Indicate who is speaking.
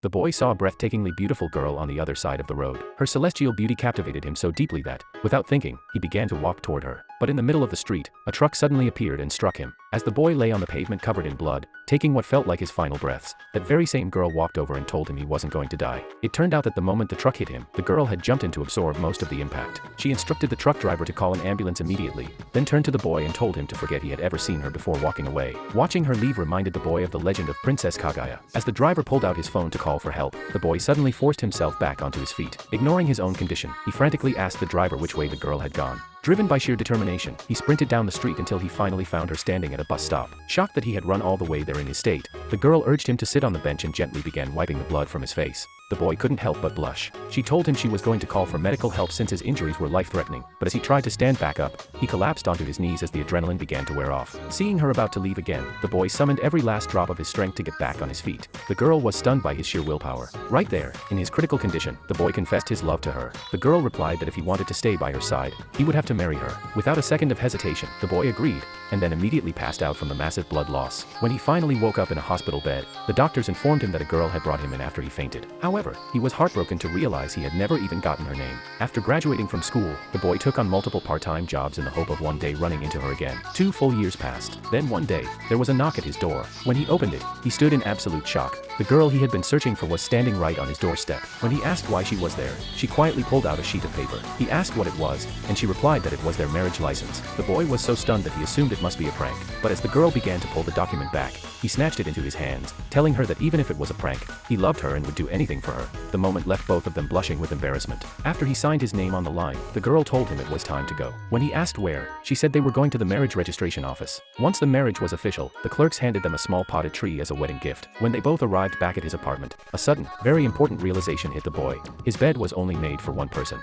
Speaker 1: the boy saw a breathtakingly beautiful girl on the other side of the road. Her celestial beauty captivated him so deeply that, without thinking, he began to walk toward her. But in the middle of the street, a truck suddenly appeared and struck him. As the boy lay on the pavement covered in blood, taking what felt like his final breaths, that very same girl walked over and told him he wasn't going to die. It turned out that the moment the truck hit him, the girl had jumped in to absorb most of the impact. She instructed the truck driver to call an ambulance immediately, then turned to the boy and told him to forget he had ever seen her before walking away. Watching her leave reminded the boy of the legend of Princess Kaguya. As the driver pulled out his phone to call for help, the boy suddenly forced himself back onto his feet. Ignoring his own condition, he frantically asked the driver which way the girl had gone. Driven by sheer determination, he sprinted down the street until he finally found her standing at a bus stop. Shocked that he had run all the way there in his state, the girl urged him to sit on the bench and gently began wiping the blood from his face. The boy couldn't help but blush. She told him she was going to call for medical help since his injuries were life-threatening, but as he tried to stand back up, he collapsed onto his knees as the adrenaline began to wear off. Seeing her about to leave again, the boy summoned every last drop of his strength to get back on his feet. The girl was stunned by his sheer willpower. Right there, in his critical condition, the boy confessed his love to her. The girl replied that if he wanted to stay by her side, he would have to marry her. Without a second of hesitation, the boy agreed, and then immediately passed out from the massive blood loss. When he finally woke up in a hospital bed, the doctors informed him that a girl had brought him in after he fainted. However, he was heartbroken to realize he had never even gotten her name. After graduating from school, the boy took on multiple part-time jobs in the hope of one day running into her again. 2 full years passed. Then one day, there was a knock at his door. When he opened it, he stood in absolute shock. The girl he had been searching for was standing right on his doorstep. When he asked why she was there, she quietly pulled out a sheet of paper. He asked what it was, and she replied that it was their marriage license. The boy was so stunned that he assumed it must be a prank. But as the girl began to pull the document back, he snatched it into his hands, telling her that even if it was a prank, he loved her and would do anything for her. The moment left both of them blushing with embarrassment. After he signed his name on the line, the girl told him it was time to go. When he asked where, she said they were going to the marriage registration office. Once the marriage was official, the clerks handed them a small potted tree as a wedding gift. When they both arrived back at his apartment, a sudden, very important realization hit the boy. His bed was only made for one person.